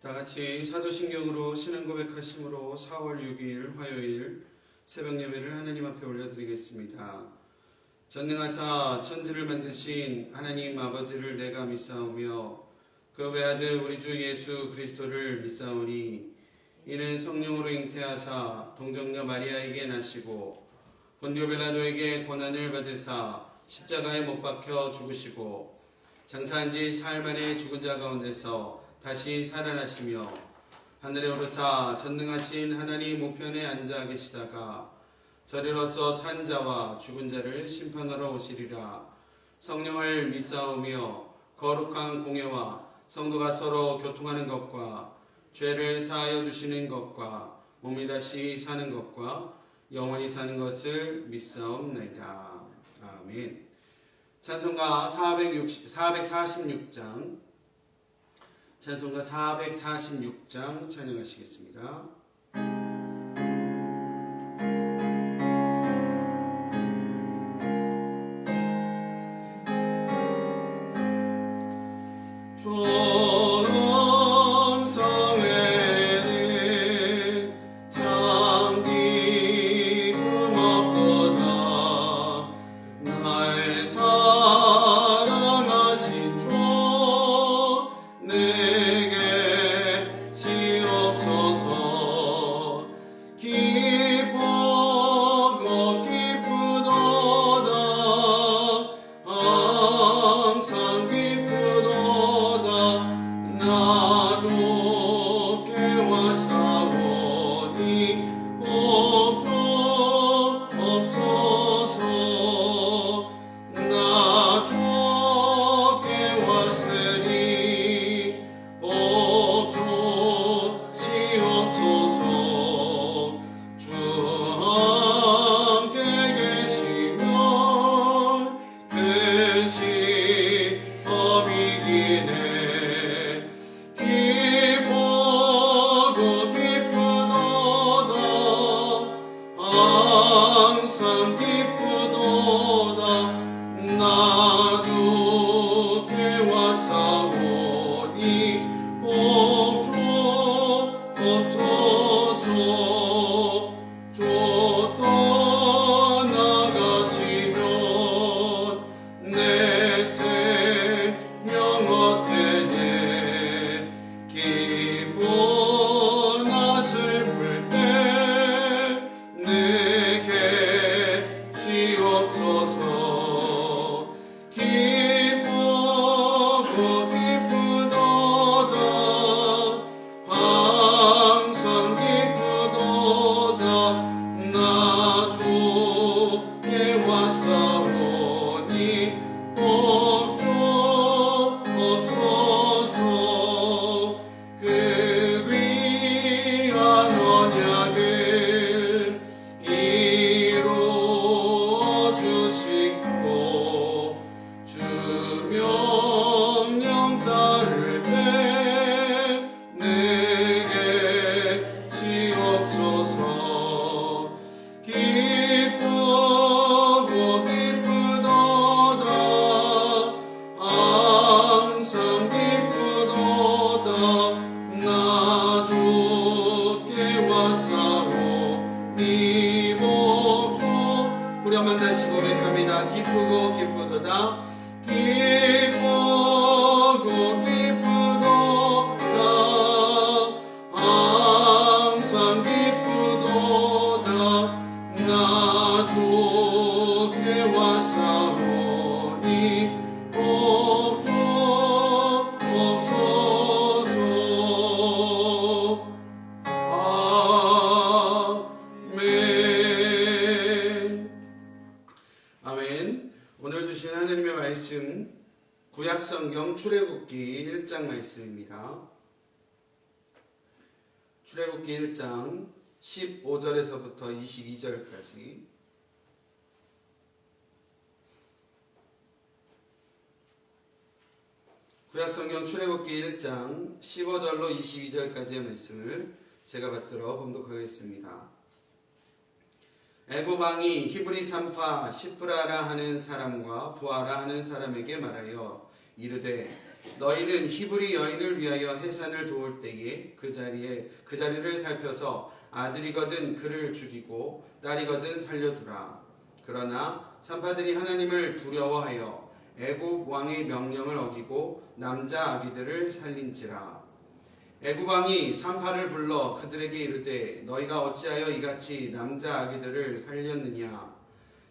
다같이 사도신경으로 신앙 고백하심으로 4월 6일 화요일 새벽 예배를 하나님 앞에 올려드리겠습니다. 전능하사 천지를 만드신 하나님 아버지를 내가 믿사오며 그 외아들 우리 주 예수 그리스도를 믿사오니 이는 성령으로 잉태하사 동정녀 마리아에게 나시고 본디오 빌라도에게 고난을 받으사 십자가에 못 박혀 죽으시고 장사한 지 사흘 만에 죽은 자 가운데서 다시 살아나시며 하늘에 오르사 전능하신 하나님 우편에 앉아 계시다가 저리로서 산 자와 죽은 자를 심판하러 오시리라. 성령을 믿사오며 거룩한 공예와 성도가 서로 교통하는 것과 죄를 사하여 주시는 것과 몸이 다시 사는 것과 영원히 사는 것을 믿사옵나이다. 아멘. 찬송가 446장 찬송가 446장 찬양하시겠습니다. 구약성경 출애굽기 1장 말씀입니다. 출애굽기 1장 15절에서부터 22절까지 구약성경 출애굽기 1장 15절로 22절까지의 말씀을 제가 받들어 봉독하겠습니다. 애굽 왕이 히브리 산파 시프라라 하는 사람과 부하라 하는 사람에게 말하여 이르되 너희는 히브리 여인을 위하여 해산을 도울 때에 그 자리를 살펴서 아들이거든 그를 죽이고 딸이거든 살려두라. 그러나 산파들이 하나님을 두려워하여 애굽 왕의 명령을 어기고 남자 아기들을 살린지라. 애굽 왕이 산파를 불러 그들에게 이르되 너희가 어찌하여 이같이 남자 아기들을 살렸느냐.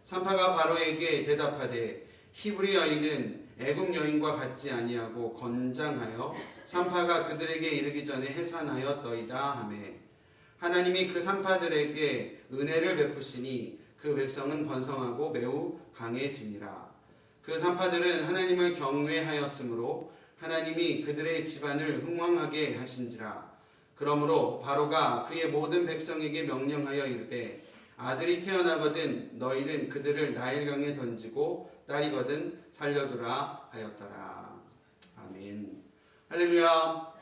산파가 바로에게 대답하되 히브리 여인은 애굽 여인과 같지 아니하고 건장하여 산파가 그들에게 이르기 전에 해산하였더이다 하매 하나님이 그 산파들에게 은혜를 베푸시니 그 백성은 번성하고 매우 강해지니라. 그 산파들은 하나님을 경외하였으므로 하나님이 그들의 집안을 흥왕하게 하신지라. 그러므로 바로가 그의 모든 백성에게 명령하여 이르되 아들이 태어나거든 너희는 그들을 나일강에 던지고 딸이거든 살려두라 하였더라. 아멘. 할렐루야.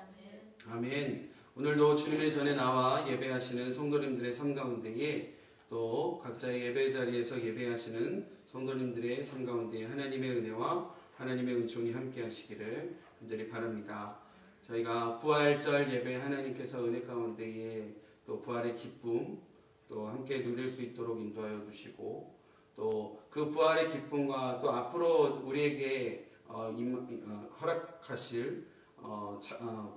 아멘. 오늘도 주님의 전에 나와 예배하시는 성도님들의 삶 가운데에 또 각자의 예배 자리에서 예배하시는 성도님들의 삶 가운데에 하나님의 은혜와 하나님의 은총이 함께 하시기를 간절히 바랍니다. 저희가 부활절 예배 하나님께서 은혜 가운데에 또 부활의 기쁨 또 함께 누릴 수 있도록 인도하여 주시고 또 그 부활의 기쁨과 또 앞으로 우리에게 허락하실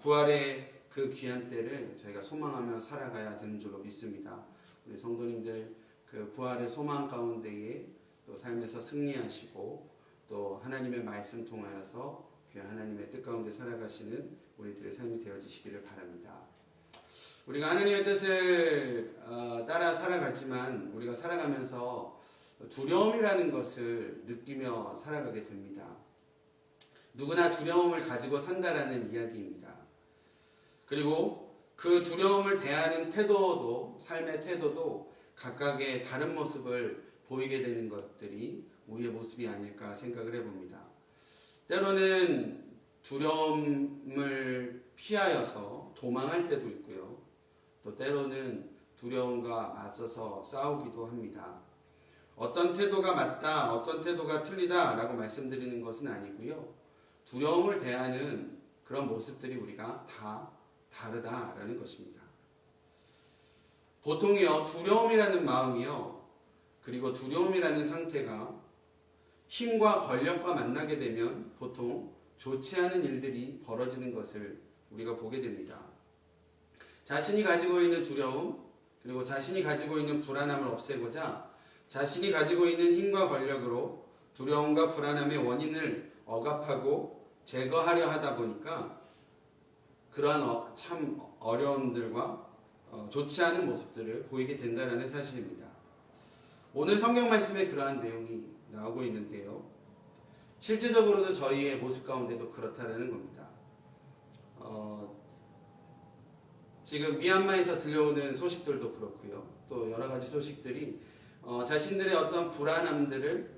부활의 그 귀한 때를 저희가 소망하며 살아가야 되는 줄로 믿습니다. 우리 성도님들 그 부활의 소망 가운데에 또 삶에서 승리하시고 또 하나님의 말씀 통하여서 귀한 하나님의 뜻 가운데 살아가시는 우리들의 삶이 되어지시기를 바랍니다. 우리가 하나님의 뜻을 따라 살아가지만 우리가 살아가면서 두려움이라는 것을 느끼며 살아가게 됩니다. 누구나 두려움을 가지고 산다라는 이야기입니다. 그리고 그 두려움을 대하는 태도도 삶의 태도도 각각의 다른 모습을 보이게 되는 것들이 우리의 모습이 아닐까 생각을 해봅니다. 때로는 두려움을 피하여서 도망할 때도 있고요. 또 때로는 두려움과 맞서서 싸우기도 합니다. 어떤 태도가 맞다, 어떤 태도가 틀리다 라고 말씀드리는 것은 아니고요. 두려움을 대하는 그런 모습들이 우리가 다 다르다라는 것입니다. 보통이요, 두려움이라는 마음이요, 그리고 두려움이라는 상태가 힘과 권력과 만나게 되면 보통 좋지 않은 일들이 벌어지는 것을 우리가 보게 됩니다. 자신이 가지고 있는 두려움, 그리고 자신이 가지고 있는 불안함을 없애고자 자신이 가지고 있는 힘과 권력으로 두려움과 불안함의 원인을 억압하고 제거하려 하다 보니까 그러한 참 어려움들과 좋지 않은 모습들을 보이게 된다는 사실입니다. 오늘 성경 말씀에 그러한 내용이 나오고 있는데요. 실제적으로도 저희의 모습 가운데도 그렇다는 겁니다. 지금 미얀마에서 들려오는 소식들도 그렇고요. 또 여러 가지 소식들이 자신들의 어떤 불안함들을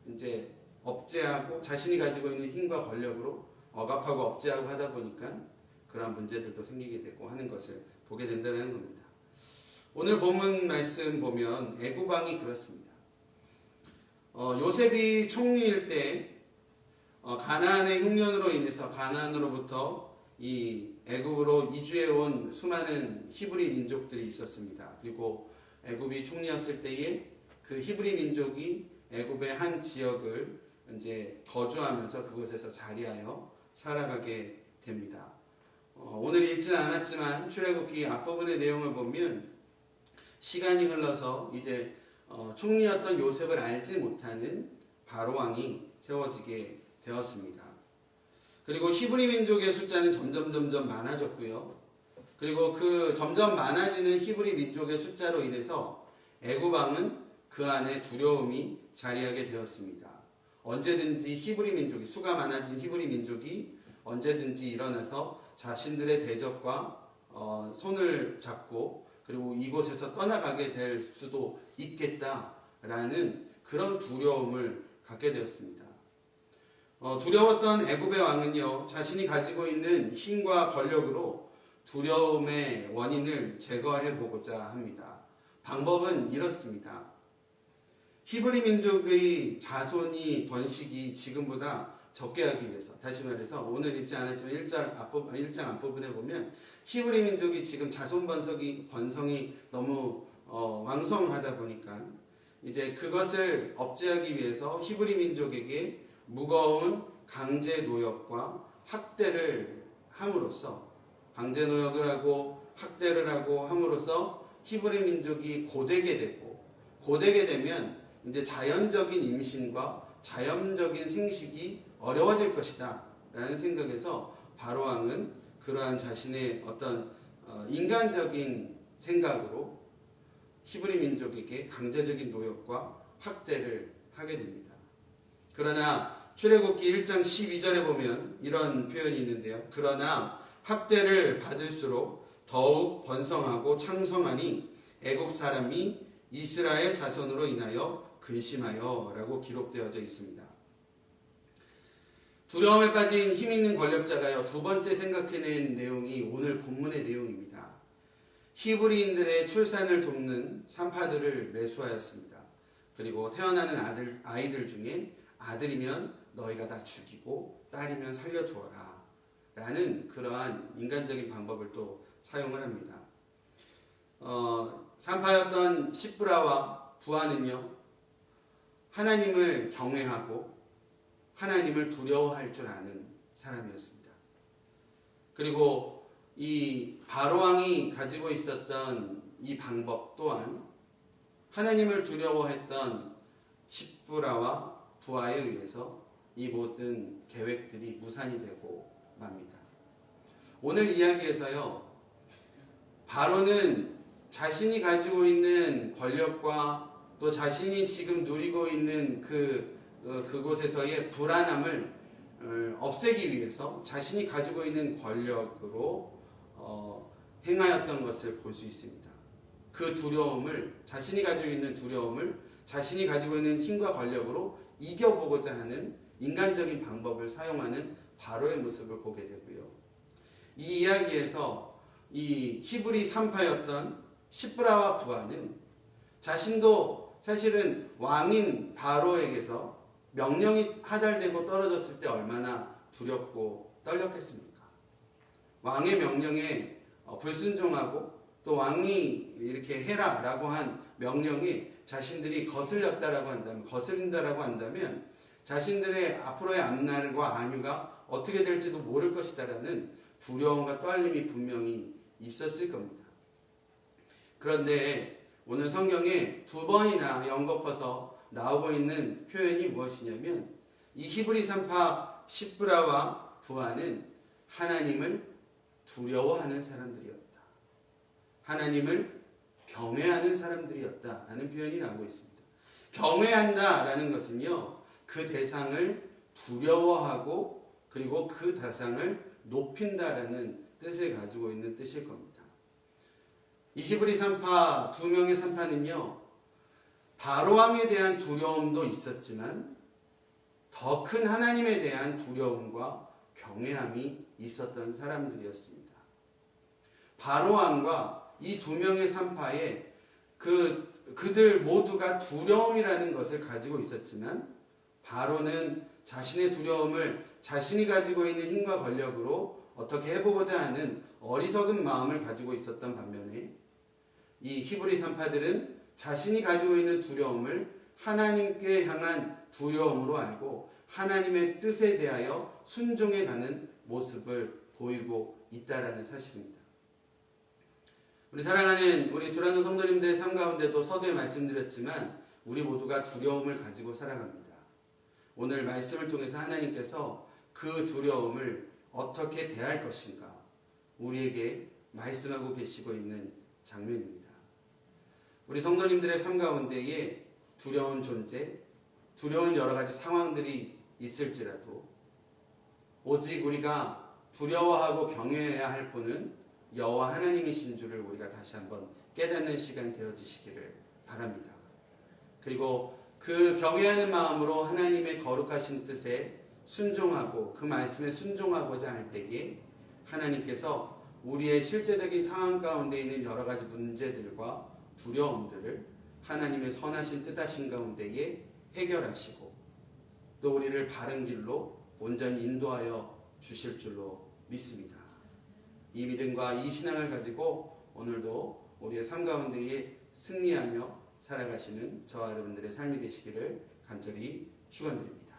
이제 억제하고 자신이 가지고 있는 힘과 권력으로 억압하고 억제하고 하다 보니까 그러한 문제들도 생기게 되고 하는 것을 보게 된다는 겁니다. 오늘 본문 말씀 보면 애굽 왕이 그렇습니다. 요셉이 총리일 때 가나안의 흉년으로 인해서 가나안으로부터 이 애굽으로 이주해 온 수많은 히브리 민족들이 있었습니다. 그리고 애굽이 총리였을 때에 그 히브리 민족이 애굽의 한 지역을 이제 거주하면서 그곳에서 자리하여 살아가게 됩니다. 오늘 읽지는 않았지만 출애굽기 앞부분의 내용을 보면 시간이 흘러서 이제 총리였던 요셉을 알지 못하는 바로 왕이 세워지게 되었습니다. 그리고 히브리 민족의 숫자는 점점 많아졌고요. 그리고 그 점점 많아지는 히브리 민족의 숫자로 인해서 애굽 왕은 그 안에 두려움이 자리하게 되었습니다. 언제든지 히브리 민족이 수가 많아진 히브리 민족이 언제든지 일어나서 자신들의 대적과 손을 잡고 그리고 이곳에서 떠나가게 될 수도 있겠다라는 그런 두려움을 갖게 되었습니다. 두려웠던 애굽의 왕은요, 자신이 가지고 있는 힘과 권력으로 두려움의 원인을 제거해 보고자 합니다. 방법은 이렇습니다. 히브리 민족의 자손이 번식이 지금보다 적게 하기 위해서, 다시 말해서 오늘 읽지 않았지만 1장 앞부분에 보면 히브리 민족이 지금 자손 번성이 너무 왕성하다 보니까 이제 그것을 억제하기 위해서 히브리 민족에게 무거운 강제 노역과 학대를 함으로써, 강제 노역을 하고 학대를 하고 함으로써 히브리 민족이 고되게 되면 이제 자연적인 임신과 자연적인 생식이 어려워질 것이다 라는 생각에서 바로왕은 그러한 자신의 어떤 인간적인 생각으로 히브리 민족에게 강제적인 노역과 학대를 하게 됩니다. 그러나 출애굽기 1장 12절에 보면 이런 표현이 있는데요. 그러나 학대를 받을수록 더욱 번성하고 창성하니 애국 사람이 이스라엘 자손으로 인하여 근심하여 라고 기록되어져 있습니다. 두려움에 빠진 힘있는 권력자가요, 두 번째 생각해낸 내용이 오늘 본문의 내용입니다. 히브리인들의 출산을 돕는 산파들을 매수하였습니다. 그리고 태어나는 아이들 중에 아들이면 너희가 다 죽이고 딸이면 살려두어라 라는 그러한 인간적인 방법을 또 사용을 합니다. 산파였던 시브라와 부하는요, 하나님을 경외하고 하나님을 두려워할 줄 아는 사람이었습니다. 그리고 이 바로왕이 가지고 있었던 이 방법 또한 하나님을 두려워했던 시브라와 부하에 의해서 이 모든 계획들이 무산이 되고 맙니다. 오늘 이야기에서요, 바로는 자신이 가지고 있는 권력과 또 자신이 지금 누리고 있는 그곳에서의 불안함을 없애기 위해서 자신이 가지고 있는 권력으로 행하였던 것을 볼 수 있습니다. 그 두려움을, 자신이 가지고 있는 두려움을 자신이 가지고 있는 힘과 권력으로 이겨보고자 하는 인간적인 방법을 사용하는 바로의 모습을 보게 되고요. 이 이야기에서 이 히브리 산파였던 시브라와 부하는 자신도 사실은 왕인 바로에게서 명령이 하달되고 떨어졌을 때 얼마나 두렵고 떨렸겠습니까? 왕의 명령에 불순종하고 또 왕이 이렇게 해라라고 한 명령에 자신들이 거스른다라고 한다면 자신들의 앞으로의 앞날과 안위가 어떻게 될지도 모를 것이다라는 두려움과 떨림이 분명히 있었을 겁니다. 그런데 오늘 성경에 두 번이나 연거퍼서 나오고 있는 표현이 무엇이냐면 이 히브리 산파 시브라와 부하는 하나님을 두려워하는 사람들이었다. 하나님을 경외하는 사람들이었다라는 표현이 나오고 있습니다. 경외한다라는 것은요, 그 대상을 두려워하고 그리고 그 대상을 높인다라는 뜻을 가지고 있는 뜻일 겁니다. 이 히브리 산파, 두 명의 산파는요, 바로왕에 대한 두려움도 있었지만 더 큰 하나님에 대한 두려움과 경외함이 있었던 사람들이었습니다. 바로왕과 이 두 명의 산파에 그들 모두가 두려움이라는 것을 가지고 있었지만 바로는 자신의 두려움을 자신이 가지고 있는 힘과 권력으로 어떻게 해보고자 하는 어리석은 마음을 가지고 있었던 반면에 이 히브리 산파들은 자신이 가지고 있는 두려움을 하나님께 향한 두려움으로 알고 하나님의 뜻에 대하여 순종해가는 모습을 보이고 있다라는 사실입니다. 우리 사랑하는 우리 두란노 성도님들의 삶 가운데도 서두에 말씀드렸지만 우리 모두가 두려움을 가지고 살아갑니다. 오늘 말씀을 통해서 하나님께서 그 두려움을 어떻게 대할 것인가 우리에게 말씀하고 계시고 있는 장면입니다. 우리 성도님들의 삶 가운데에 두려운 존재, 두려운 여러 가지 상황들이 있을지라도 오직 우리가 두려워하고 경외해야 할 분은 여호와 하나님이신 줄을 우리가 다시 한번 깨닫는 시간 되어지시기를 바랍니다. 그리고 그 경외하는 마음으로 하나님의 거룩하신 뜻에 순종하고 그 말씀에 순종하고자 할 때에 하나님께서 우리의 실제적인 상황 가운데 있는 여러 가지 문제들과 두려움들을 하나님의 선하신 뜻하신 가운데에 해결하시고 또 우리를 바른 길로 온전히 인도하여 주실 줄로 믿습니다. 이 믿음과 이 신앙을 가지고 오늘도 우리의 삶 가운데에 승리하며 살아가시는 저와 여러분들의 삶이 되시기를 간절히 축원드립니다.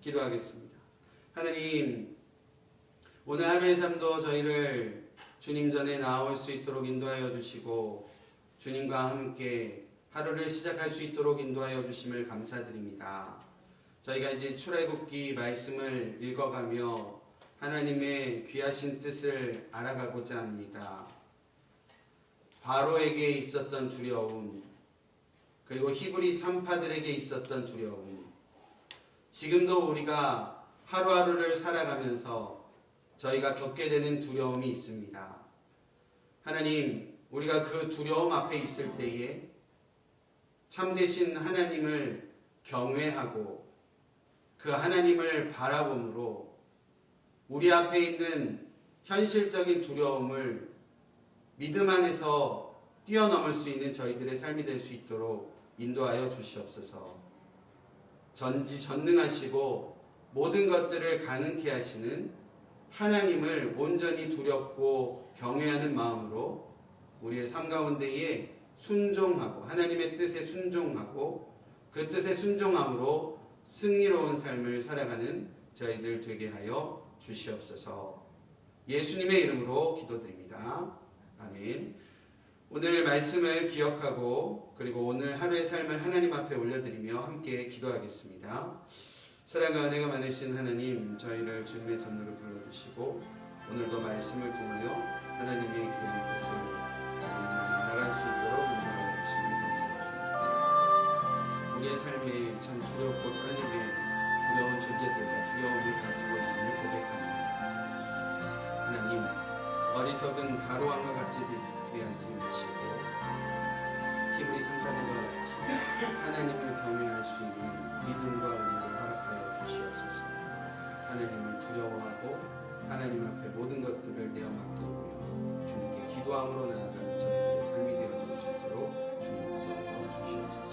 기도하겠습니다. 하나님, 오늘 하루의 삶도 저희를 주님 전에 나아올 수 있도록 인도하여 주시고 주님과 함께 하루를 시작할 수 있도록 인도하여 주심을 감사드립니다. 저희가 이제 출애굽기 말씀을 읽어가며 하나님의 귀하신 뜻을 알아가고자 합니다. 바로에게 있었던 두려움, 그리고 히브리 산파들에게 있었던 두려움, 지금도 우리가 하루하루를 살아가면서 저희가 겪게 되는 두려움이 있습니다. 하나님, 우리가 그 두려움 앞에 있을 때에 참되신 하나님을 경외하고 그 하나님을 바라봄으로 우리 앞에 있는 현실적인 두려움을 믿음 안에서 뛰어넘을 수 있는 저희들의 삶이 될 수 있도록 인도하여 주시옵소서. 전지전능하시고 모든 것들을 가능케 하시는 하나님을 온전히 두렵고 경외하는 마음으로 우리의 삶 가운데에 순종하고 하나님의 뜻에 순종하고 그 뜻에 순종함으로 승리로운 삶을 살아가는 저희들 되게 하여 주시옵소서. 예수님의 이름으로 기도드립니다. 아멘. 오늘 말씀을 기억하고 그리고 오늘 하루의 삶을 하나님 앞에 올려드리며 함께 기도하겠습니다. 사랑과 은혜가 많으신 하나님, 저희를 주님의 전으로 불러주시고 오늘도 말씀을 통하여 하나님의 귀한 뜻을 알아갈 수 있도록 인도하여 주시면 감사드립니다. 우리의 삶에 참 두렵고 떨림에 두려운 존재들과 두려움을 가지고 있음을 고백합니다. 하나님, 어리석은 바로왕과 같이 되지 마시고 히브리 산파들과 같이 하나님을 경외할 수 있는 믿음과 은혜를 허락하여 주시옵소서. 하나님을 두려워하고 하나님 앞에 모든 것들을 내어 맡기며 주님께 기도함으로 나아가는 저희들의 삶이 되어줄 수 있도록 주님 도와주시옵소서.